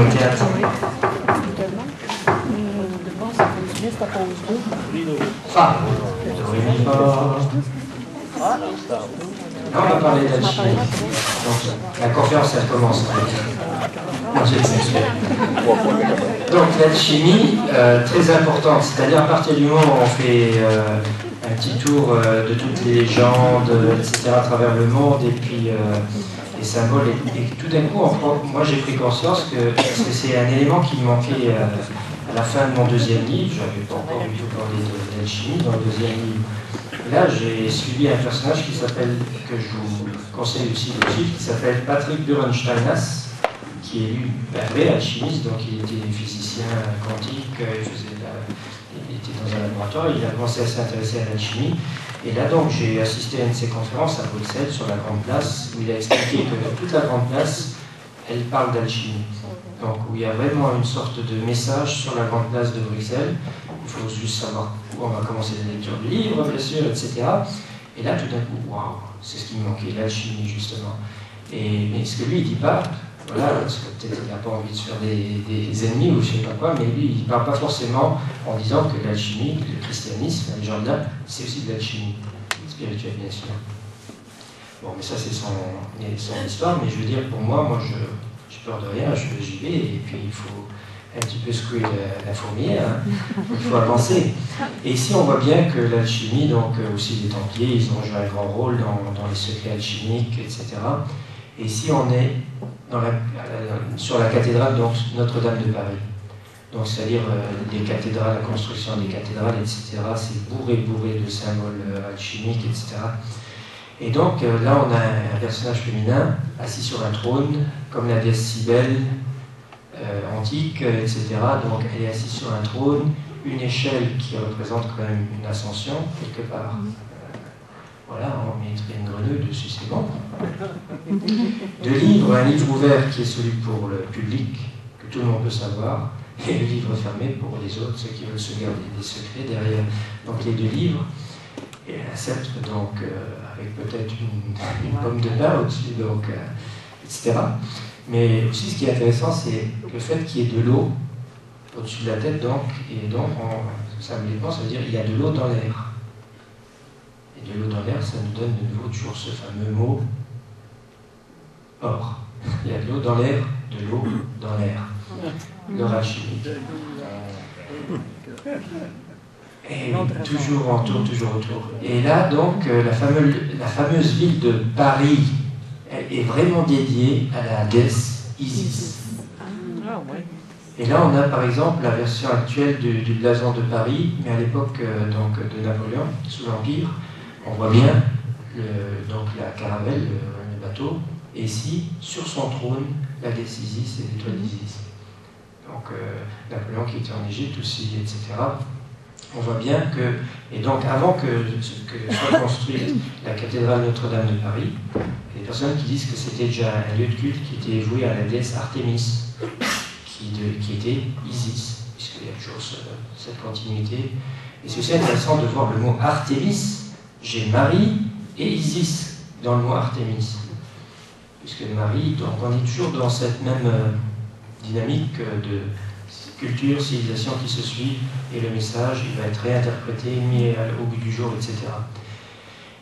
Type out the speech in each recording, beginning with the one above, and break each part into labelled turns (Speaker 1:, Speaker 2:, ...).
Speaker 1: ont été atteints. Ah, là, on va parler d'alchimie. Donc, la conférence, elle commence. Donc, l'alchimie, très importante. C'est-à-dire, à partir du moment où on fait un petit tour de toutes les légendes, etc., à travers le monde, et puis les symboles, et tout d'un coup, moi, j'ai pris conscience que c'est un élément qui me manquait à la fin de mon deuxième livre. Je n'avais pas encore du tout parlé d'alchimie dans le deuxième livre. Là, j'ai suivi un personnage qui s'appelle, que je vous conseille aussi de suivre, qui s'appelle Patrick Burensteinas, qui est lui un vrai alchimiste, donc il était physicien quantique, il était dans un laboratoire, il a commencé à s'intéresser à l'alchimie. Et là, donc, j'ai assisté à une de ses conférences à Bruxelles, sur la Grande Place, où il a expliqué que toute la Grande Place, elle parle d'alchimie. Donc, où il y a vraiment une sorte de message sur la Grande Place de Bruxelles. Il faut juste savoir où on va commencer la lecture du livre, bien sûr, etc. Et là, tout d'un coup, waouh, c'est ce qui me manquait, l'alchimie, justement. Mais ce que lui, il dit pas, voilà, parce que peut-être il n'a pas envie de se faire des ennemis ou je ne sais pas quoi, mais lui, il ne parle pas forcément en disant que l'alchimie, le christianisme, les gens de là, c'est aussi de l'alchimie spirituelle, bien sûr. Bon, mais ça, c'est son histoire, mais je veux dire, pour moi, j'ai peur de rien, j'y vais, et puis il faut un petit peu secouer la fourmilière, hein. Il faut avancer. Et ici, on voit bien que l'alchimie, donc aussi les Templiers, ils ont joué un grand rôle dans les secrets alchimiques, etc. Et ici, on est sur la cathédrale Notre-Dame de Paris. Donc, c'est-à-dire les cathédrales, la construction des cathédrales, etc. C'est bourré de symboles alchimiques, etc. Et donc, là, on a un personnage féminin assis sur un trône, comme la déesse Cybèle, antique, etc. Donc elle est assise sur un trône, une échelle qui représente quand même une ascension, quelque part. Voilà, on mettrait une grenouille dessus, c'est bon. Un livre ouvert qui est celui pour le public, que tout le monde peut savoir, et le livre fermé pour les autres, ceux qui veulent se garder des secrets derrière. Donc les deux livres, et un sceptre, donc, avec peut-être une pomme de pain au-dessus, donc, etc. Mais aussi, ce qui est intéressant, c'est le fait qu'il y ait de l'eau au-dessus de la tête, donc, et donc, symboliquement, ça veut dire qu'il y a de l'eau dans l'air. Et de l'eau dans l'air, ça nous donne de nouveau toujours ce fameux mot or. Il y a de l'eau dans l'air, de l'eau dans l'air. L'orage chimique. Et toujours en tour, toujours autour. Et là, donc, la fameuse ville de Paris, elle est vraiment dédiée à la déesse Isis. Et là, on a par exemple la version actuelle du blason de Paris, mais à l'époque donc de Napoléon, sous l'Empire, on voit bien donc la caravelle, le bateau, et ici, sur son trône, la déesse Isis et l'étoile d'Isis. Donc Napoléon qui était en Égypte aussi, etc. On voit bien que, et donc avant que soit construite la cathédrale Notre-Dame de Paris, il y a des personnes qui disent que c'était déjà un lieu de culte qui était voué à la déesse Artémis, qui était Isis, puisqu'il y a toujours cette continuité. Et c'est aussi intéressant de voir le mot Artémis. J'ai Marie et Isis dans le mot Artémis. Puisque Marie, donc on est toujours dans cette même dynamique de culture, civilisation qui se suit, et le message, il va être réinterprété, mis au bout du jour, etc.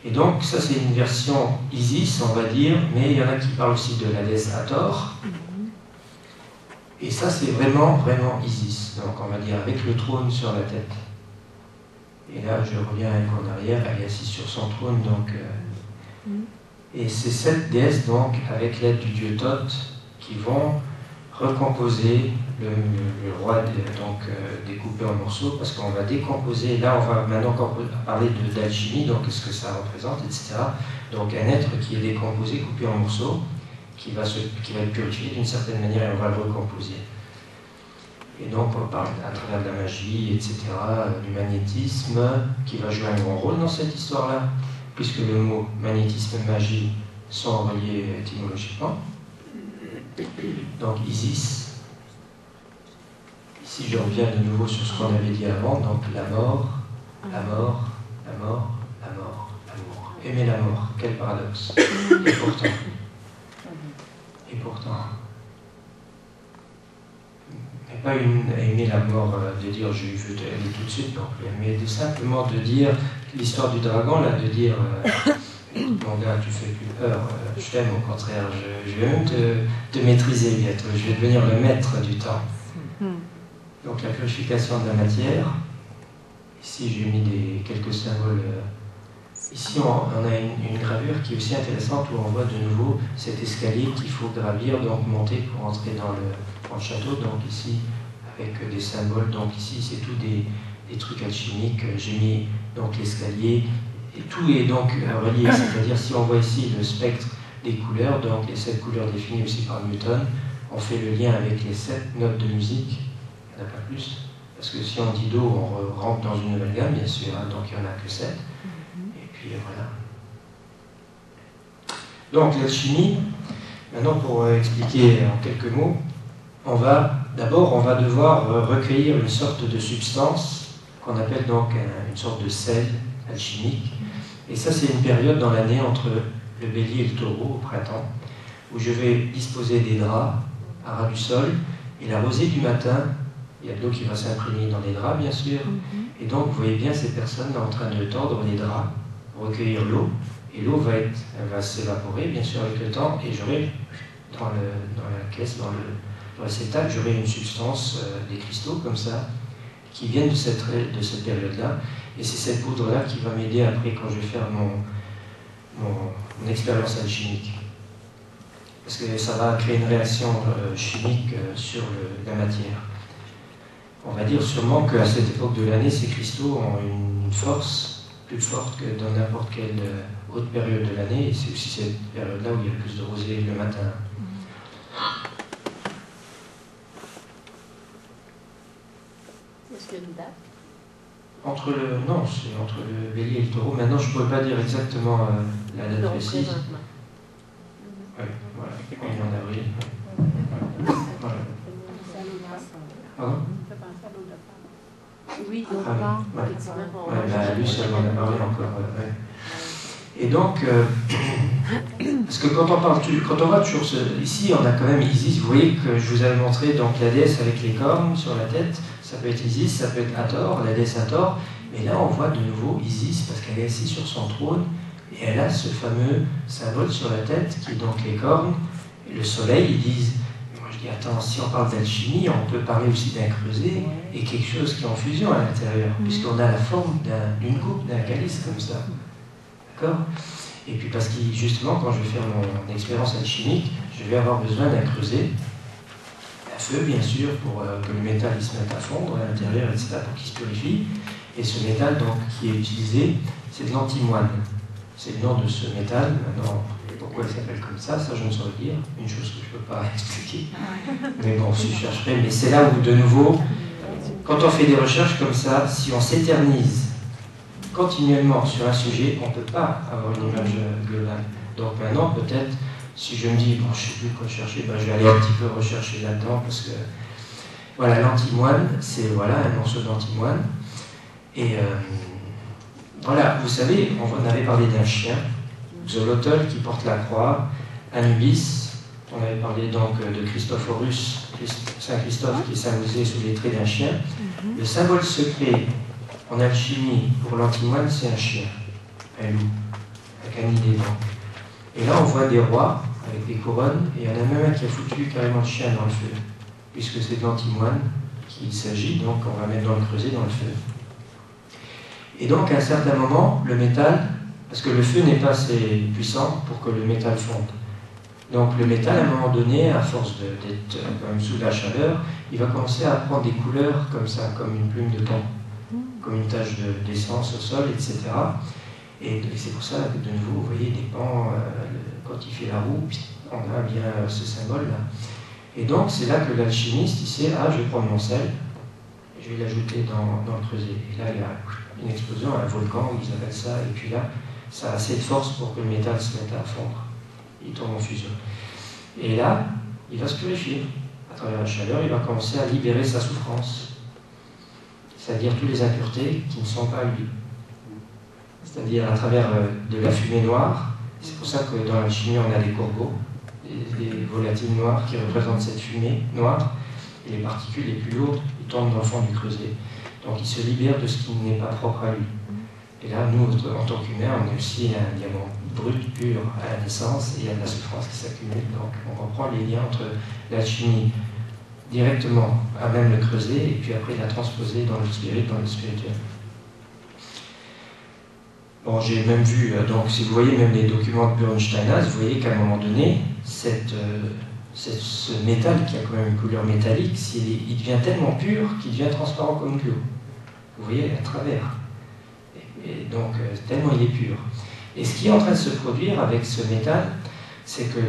Speaker 1: Et donc, ça c'est une version Isis, on va dire, mais il y en a qui parlent aussi de la déesse Hathor. Et ça c'est vraiment, vraiment Isis. Donc on va dire avec le trône sur la tête. Et là, je reviens un peu en arrière, elle est assise sur son trône, donc... Et c'est cette déesse, donc, avec l'aide du dieu Thoth, qui vont recomposer le roi, donc découpé en morceaux, parce qu'on va décomposer, là on va maintenant parler d'alchimie, donc ce que ça représente, etc. Donc un être qui est décomposé, coupé en morceaux, qui va être purifié d'une certaine manière et on va le recomposer. Et donc on parle à travers de la magie, etc., du magnétisme, qui va jouer un grand rôle dans cette histoire-là, puisque le mot magnétisme et magie sont reliés étymologiquement. Donc Isis, ici je reviens de nouveau sur ce qu'on avait dit avant, donc la mort, la mort, la mort, la mort, l'amour. Aimer la mort, quel paradoxe. Et pourtant, pas aimé la mort de dire je veux aller tout de suite non plus, mais simplement de dire l'histoire du dragon, là, de dire mon gars, tu fais plus peur, je t'aime au contraire, je vais même te maîtriser bientôt, je vais devenir le maître du temps. Donc la purification de la matière, ici j'ai mis quelques symboles. Ici on a une gravure qui est aussi intéressante où on voit de nouveau cet escalier qu'il faut gravir, donc monter pour entrer dans le château. Donc ici avec des symboles, donc ici c'est tout des trucs alchimiques. J'ai mis donc l'escalier et tout est donc relié, c'est-à-dire si on voit ici le spectre des couleurs, donc les 7 couleurs définies aussi par Newton, on fait le lien avec les 7 notes de musique, il n'y en a pas plus, parce que si on dit Do, on rentre dans une nouvelle gamme bien sûr, hein, donc il n'y en a que 7. Puis voilà. Donc l'alchimie, maintenant pour expliquer en quelques mots, on va devoir recueillir une sorte de substance qu'on appelle donc une sorte de sel alchimique. Et ça c'est une période dans l'année entre le bélier et le taureau au printemps, où je vais disposer des draps à ras du sol, et la rosée du matin, il y a de l'eau qui va s'imprégner dans les draps bien sûr, et donc vous voyez bien ces personnes en train de tordre les draps, recueillir l'eau, et l'eau va s'évaporer bien sûr avec le temps, et j'aurai dans la caisse, dans le réceptacle, j'aurai une substance, des cristaux comme ça, qui viennent de cette période-là, et c'est cette poudre-là qui va m'aider après quand je vais faire mon expérience alchimique. Parce que ça va créer une réaction chimique sur la matière. On va dire sûrement qu'à cette époque de l'année, ces cristaux ont une force plus forte que dans n'importe quelle autre période de l'année, et c'est aussi cette période-là où il y a le plus de rosée le matin.
Speaker 2: Est-ce qu'il y a une date?
Speaker 1: Non, c'est entre le bélier et le taureau. Maintenant, je ne pourrais pas dire exactement la date précise. Oui, voilà, on est en avril. Voilà. Pardon?
Speaker 2: Oui, donc
Speaker 1: Lucie, elle m'en a parlé encore. Ouais. Et donc, parce que quand on va toujours ici, on a quand même Isis. Vous voyez que je vous avais montré donc la déesse avec les cornes sur la tête. Ça peut être Isis, ça peut être Hathor, la déesse Hathor. Mais là, on voit de nouveau Isis parce qu'elle est assise sur son trône et elle a ce fameux symbole sur la tête qui est donc les cornes et le soleil. Ils disent. Je dis, attends, si on parle d'alchimie, on peut parler aussi d'un creuset et quelque chose qui est en fusion à l'intérieur, puisqu'on a la forme d'une coupe, d'un calice comme ça. D'accord? Et puis parce que justement, quand je vais faire mon expérience alchimique, je vais avoir besoin d'un creuset, d'un feu bien sûr, pour que le métal il se mette à fondre à l'intérieur, etc., pour qu'il se purifie. Et ce métal donc, qui est utilisé, c'est de l'antimoine. C'est le nom de ce métal. Maintenant, pourquoi il s'appelle comme ça, je ne saurais dire. Une chose que je ne peux pas expliquer. Mais bon, si je chercherai. Mais c'est là où, de nouveau, quand on fait des recherches comme ça, si on s'éternise continuellement sur un sujet, on ne peut pas avoir une image globale. Donc maintenant, peut-être, si je me dis, bon, je ne sais plus quoi chercher, ben, je vais aller un petit peu rechercher là-dedans, parce que, voilà, l'antimoine, c'est un morceau d'antimoine. Et voilà, vous savez, on avait parlé d'un chien, Xolotl qui porte la croix, Anubis, on avait parlé donc de Christophorus, Saint Christophe qui est symbolisé sous les traits d'un chien. Le symbole secret en alchimie pour l'antimoine, c'est un chien, un loup, avec un nid des dents. Et là, on voit des rois avec des couronnes, et il y en a même un qui a foutu carrément le chien dans le feu, puisque c'est de l'antimoine qu'il s'agit, donc on va mettre dans le creuset, dans le feu. Et donc, à un certain moment, le métal, parce que le feu n'est pas assez puissant pour que le métal fonde. Donc le métal, à un moment donné, à force d'être quand même sous la chaleur, il va commencer à prendre des couleurs comme ça, comme une plume de thon, comme une tache d'essence au sol, etc. Et c'est pour ça que de nouveau, vous voyez, des pans, quand il fait la roue, on a bien ce symbole-là. Et donc c'est là que l'alchimiste, il sait, je vais prendre mon sel, et je vais l'ajouter dans le creuset. Et là, il y a une explosion, un volcan, ils appellent ça, et puis là, ça a assez de force pour que le métal se mette à fondre. Il tombe en fusion. Et là, il va se purifier. À travers la chaleur, il va commencer à libérer sa souffrance. C'est-à-dire toutes les impuretés qui ne sont pas lui. C'est-à-dire à travers de la fumée noire. C'est pour ça que dans la chimie, on a des corbeaux, des volatiles noirs qui représentent cette fumée noire. et les particules les plus lourdes, ils tombent dans le fond du creuset. Donc il se libère de ce qui n'est pas propre à lui. Et là, nous, en tant qu'humains, on est aussi un diamant brut, pur à la naissance, et il y a de la souffrance qui s'accumule. Donc on reprend les liens entre l'alchimie directement à même le creuset, et puis après la transposer dans le spirit, dans le spirituel. Bon, j'ai même vu, donc si vous voyez même les documents de Bernsteinaz, vous voyez qu'à un moment donné, ce métal qui a quand même une couleur métallique, il devient tellement pur qu'il devient transparent comme de l'eau. Vous voyez, à travers. Et donc, tellement il est pur. Et ce qui est en train de se produire avec ce métal, c'est que,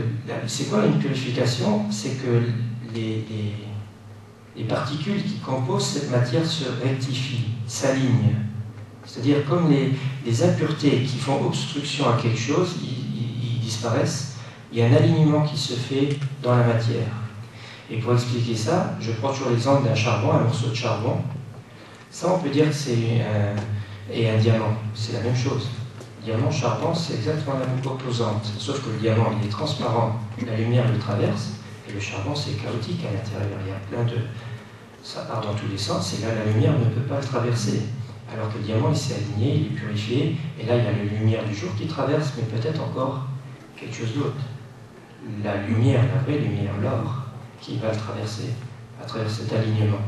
Speaker 1: c'est quoi une purification? C'est que les particules qui composent cette matière se rectifient, s'alignent. C'est-à-dire comme les impuretés qui font obstruction à quelque chose, ils disparaissent. Il y a un alignement qui se fait dans la matière. Et pour expliquer ça, je prends toujours l'exemple d'un charbon, un morceau de charbon. Ça, on peut dire que c'est un diamant. C'est la même chose. Diamant, charbon, c'est exactement la même composante. Sauf que le diamant, il est transparent, la lumière le traverse, et le charbon, c'est chaotique à l'intérieur. Il y a plein de... Ça part dans tous les sens, et là, la lumière ne peut pas le traverser. Alors que le diamant, il s'est aligné, il est purifié, et là, il y a la lumière du jour qui traverse, mais peut-être encore quelque chose d'autre. La lumière, la vraie lumière, l'or, qui va le traverser, à travers cet alignement.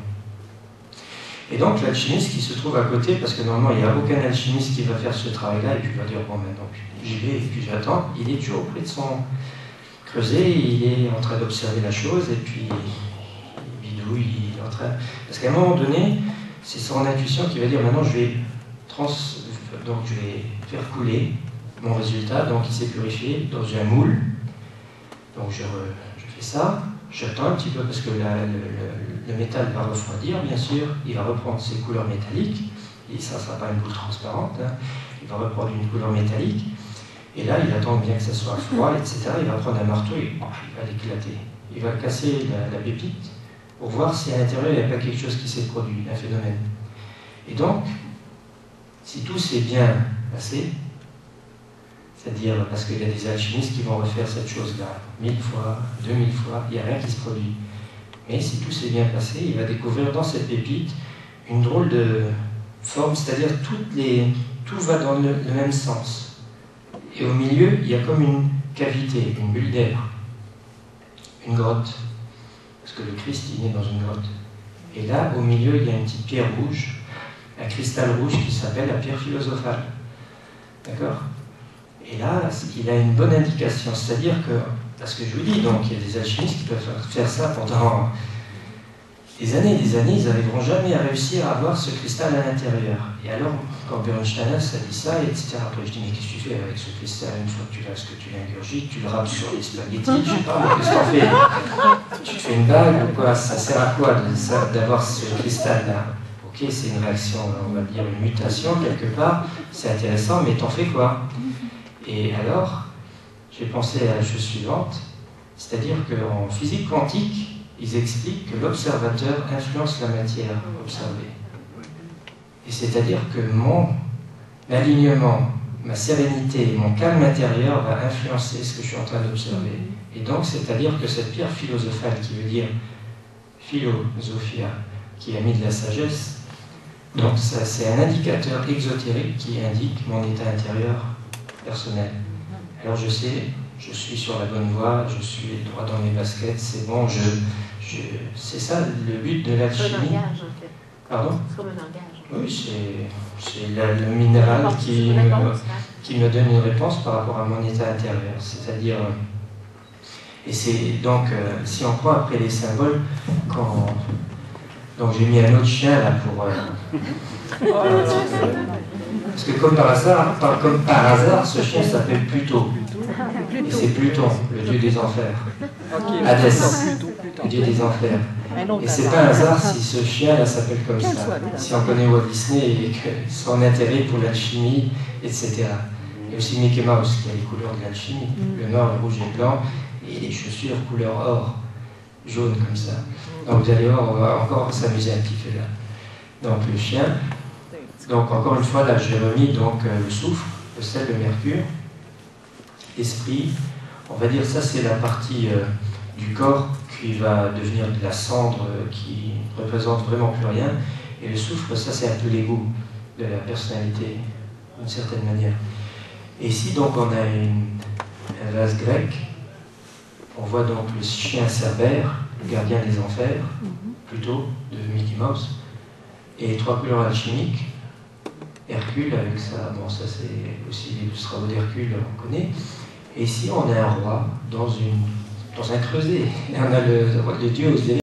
Speaker 1: Et donc, l'alchimiste qui se trouve à côté, parce que normalement, il n'y a aucun alchimiste qui va faire ce travail-là, et puis il va dire, bon, maintenant, j'y vais, et puis j'attends. Il est toujours auprès de son creuset, il est en train d'observer la chose, et puis il bidouille, il est en train... Parce qu'à un moment donné, c'est son intuition qui va dire, maintenant, je vais faire couler mon résultat, donc il s'est purifié dans un moule. Donc je fais ça, j'attends un petit peu parce que le métal va refroidir, bien sûr, il va reprendre ses couleurs métalliques, et ça ne sera pas une boule transparente, hein. Il va reprendre une couleur métallique, et là il attend bien que ça soit froid, etc. Il va prendre un marteau et il va l'éclater. Il va casser la pépite pour voir si à l'intérieur il n'y a pas quelque chose qui s'est produit, un phénomène. Et donc, si tout s'est bien passé, c'est-à-dire parce qu'il y a des alchimistes qui vont refaire cette chose-là 1000 fois, 2000 fois, il n'y a rien qui se produit. Mais si tout s'est bien passé, il va découvrir dans cette pépite une drôle de forme, c'est-à-dire tout va dans le même sens. Et au milieu, il y a comme une cavité, une bulle d'air, une grotte. Parce que le Christ, il est dans une grotte. Et là, au milieu, il y a une petite pierre rouge, un cristal rouge qui s'appelle la pierre philosophale. D'accord ? Et là, il a une bonne indication, c'est-à-dire que, parce que je vous dis, donc, il y a des alchimistes qui peuvent faire ça pendant des années, ils n'arriveront jamais à réussir à avoir ce cristal à l'intérieur. Et alors, quand Bernsteinaz a dit ça, etc., après je dis, mais qu'est-ce que tu fais avec ce cristal? Une fois que tu l'as, ce que tu l'ingurgites, tu le râpes sur les spaghettis, je sais pas, mais qu'est-ce que t'en fais? Tu te fais une bague ou quoi? Ça sert à quoi d'avoir ce cristal-là? Ok, c'est une réaction, on va dire une mutation quelque part, c'est intéressant, mais t'en fais quoi? Et alors, j'ai pensé à la chose suivante, c'est-à-dire qu'en physique quantique, ils expliquent que l'observateur influence la matière observée. Et c'est-à-dire que mon alignement, ma sérénité, mon calme intérieur va influencer ce que je suis en train d'observer. Et donc, c'est-à-dire que cette pierre philosophale, qui veut dire philosophia, qui a mis de la sagesse, donc ça, c'est un indicateur exotérique qui indique mon état intérieur personnel. Alors je sais, je suis sur la bonne voie, je suis droit dans mes baskets, c'est bon, c'est ça le but de l'alchimie.
Speaker 2: C'est comme un langage, en fait.
Speaker 1: Pardon?
Speaker 2: C'est comme un langage.
Speaker 1: Oui, c'est le minéral qui me donne une réponse par rapport à mon état intérieur. C'est-à-dire, et c'est donc, si on prend après les symboles, donc j'ai mis un autre chien là pour... parce que comme par hasard, ce chien s'appelle Pluto. Et c'est Pluton, le dieu des enfers. Hadès, le dieu des enfers. Et c'est pas un hasard si ce chien-là s'appelle comme ça. Si on connaît Walt Disney et que son intérêt pour l'alchimie, etc. Et aussi Mickey Mouse qui a les couleurs de l'alchimie, le noir, le rouge et le blanc, et les chaussures couleur or, jaune comme ça. Donc vous allez voir, on va encore s'amuser un petit peu là. Donc le chien. Donc encore une fois, là j'ai remis donc, le soufre, le sel, le mercure, l'esprit. On va dire ça c'est la partie du corps qui va devenir de la cendre qui ne représente vraiment plus rien. Et le soufre, ça c'est un peu l'ego de la personnalité, d'une certaine manière. Et ici donc on a un vase grec. On voit donc le chien Cerbère, le gardien des enfers, plutôt, de Mickey Mouse, et 3 couleurs alchimiques. Hercule avec ça, bon ça c'est aussi les travaux d'Hercule, on connaît. Et ici on a un roi dans un creuset. Et on a le dieu Osiris